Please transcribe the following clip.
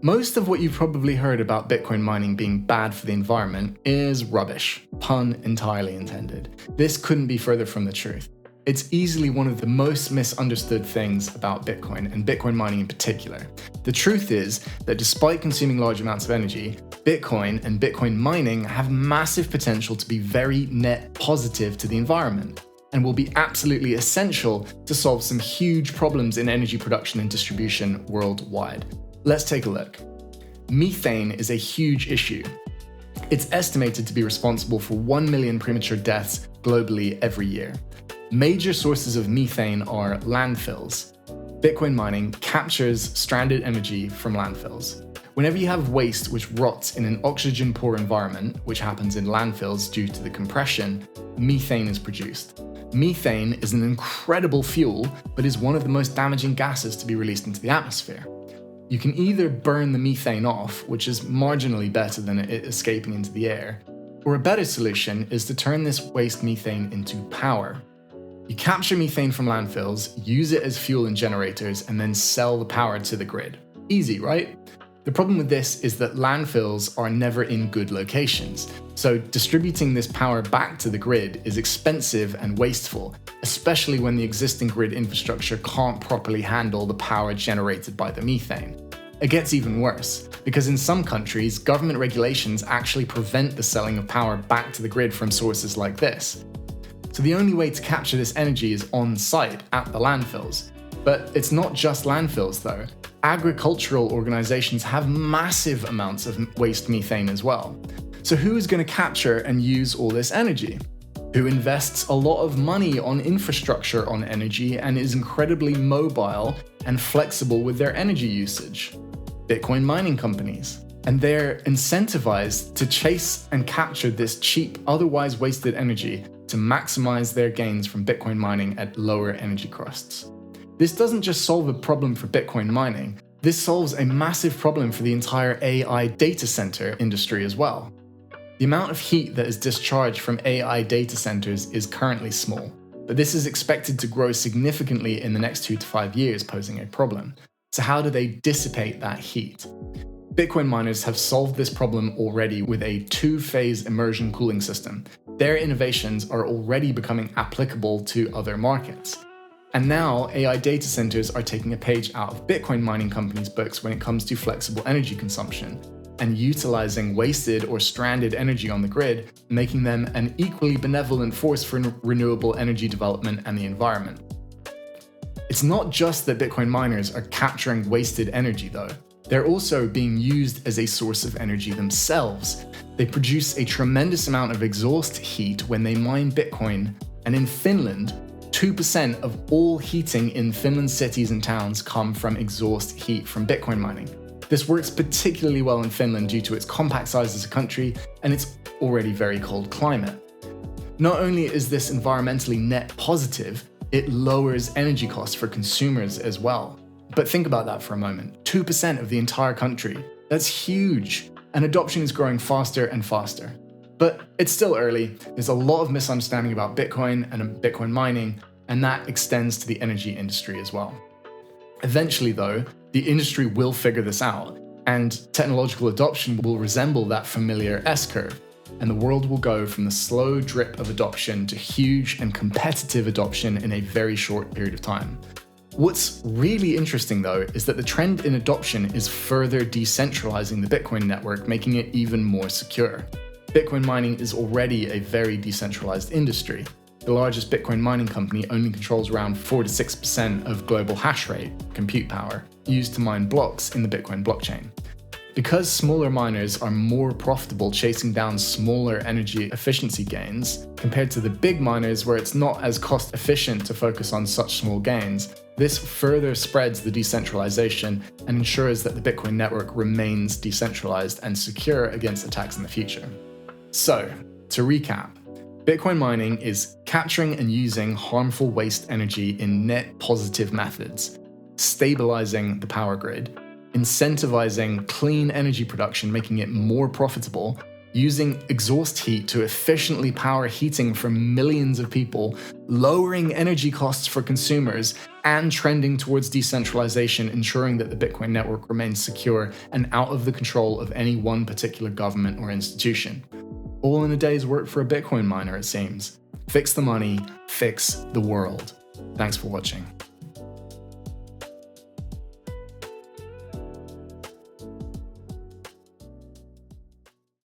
Most of what you've probably heard about Bitcoin mining being bad for the environment is rubbish, pun entirely intended. This couldn't be further from the truth. It's easily one of the most misunderstood things about Bitcoin, and Bitcoin mining in particular. The truth is that despite consuming large amounts of energy, Bitcoin and Bitcoin mining have massive potential to be very net positive to the environment, and will be absolutely essential to solve some huge problems in energy production and distribution worldwide. Let's take a look. Methane is a huge issue. It's estimated to be responsible for 1 million premature deaths globally every year. Major sources of methane are landfills. Bitcoin mining captures stranded energy from landfills. Whenever you have waste which rots in an oxygen-poor environment, which happens in landfills due to the compression, methane is produced. Methane is an incredible fuel, but is one of the most damaging gases to be released into the atmosphere. You can either burn the methane off, which is marginally better than it escaping into the air, or a better solution is to turn this waste methane into power. You capture methane from landfills, use it as fuel in generators, and then sell the power to the grid. Easy, right? The problem with this is that landfills are never in good locations, so distributing this power back to the grid is expensive and wasteful, especially when the existing grid infrastructure can't properly handle the power generated by the methane. It gets even worse, because in some countries, government regulations actually prevent the selling of power back to the grid from sources like this. So the only way to capture this energy is on-site at the landfills. But it's not just landfills though. Agricultural organizations have massive amounts of waste methane as well. So who is going to capture and use all this energy? Who invests a lot of money on infrastructure on energy and is incredibly mobile and flexible with their energy usage? Bitcoin mining companies. And they're incentivized to chase and capture this cheap, otherwise wasted energy to maximize their gains from Bitcoin mining at lower energy costs. This doesn't just solve a problem for Bitcoin mining, this solves a massive problem for the entire AI data center industry as well. The amount of heat that is discharged from AI data centers is currently small, but this is expected to grow significantly in the next 2 to 5 years, posing a problem. So how do they dissipate that heat? Bitcoin miners have solved this problem already with a 2-phase immersion cooling system. Their innovations are already becoming applicable to other markets. And now AI data centers are taking a page out of Bitcoin mining companies' books when it comes to flexible energy consumption and utilizing wasted or stranded energy on the grid, making them an equally benevolent force for renewable energy development and the environment. It's not just that Bitcoin miners are capturing wasted energy though. They're also being used as a source of energy themselves. They produce a tremendous amount of exhaust heat when they mine Bitcoin, and in Finland, 2% of all heating in Finland's cities and towns come from exhaust heat from Bitcoin mining. This works particularly well in Finland due to its compact size as a country and its already very cold climate. Not only is this environmentally net positive, it lowers energy costs for consumers as well. But think about that for a moment. 2% of the entire country. That's huge. And adoption is growing faster and faster. But it's still early. There's a lot of misunderstanding about Bitcoin and Bitcoin mining, and that extends to the energy industry as well. Eventually though, the industry will figure this out, and technological adoption will resemble that familiar S-curve, and the world will go from the slow drip of adoption to huge and competitive adoption in a very short period of time. What's really interesting though is that the trend in adoption is further decentralizing the Bitcoin network, making it even more secure. Bitcoin mining is already a very decentralized industry. The largest Bitcoin mining company only controls around 4 to 6% of global hash rate, compute power, used to mine blocks in the Bitcoin blockchain. Because smaller miners are more profitable chasing down smaller energy efficiency gains, compared to the big miners where it's not as cost efficient to focus on such small gains, this further spreads the decentralization and ensures that the Bitcoin network remains decentralized and secure against attacks in the future. So, to recap, Bitcoin mining is capturing and using harmful waste energy in net positive methods, stabilizing the power grid, incentivizing clean energy production, making it more profitable, using exhaust heat to efficiently power heating for millions of people, lowering energy costs for consumers, and trending towards decentralization, ensuring that the Bitcoin network remains secure and out of the control of any one particular government or institution. All in a day's work for a Bitcoin miner, it seems. Fix the money, fix the world. Thanks for watching.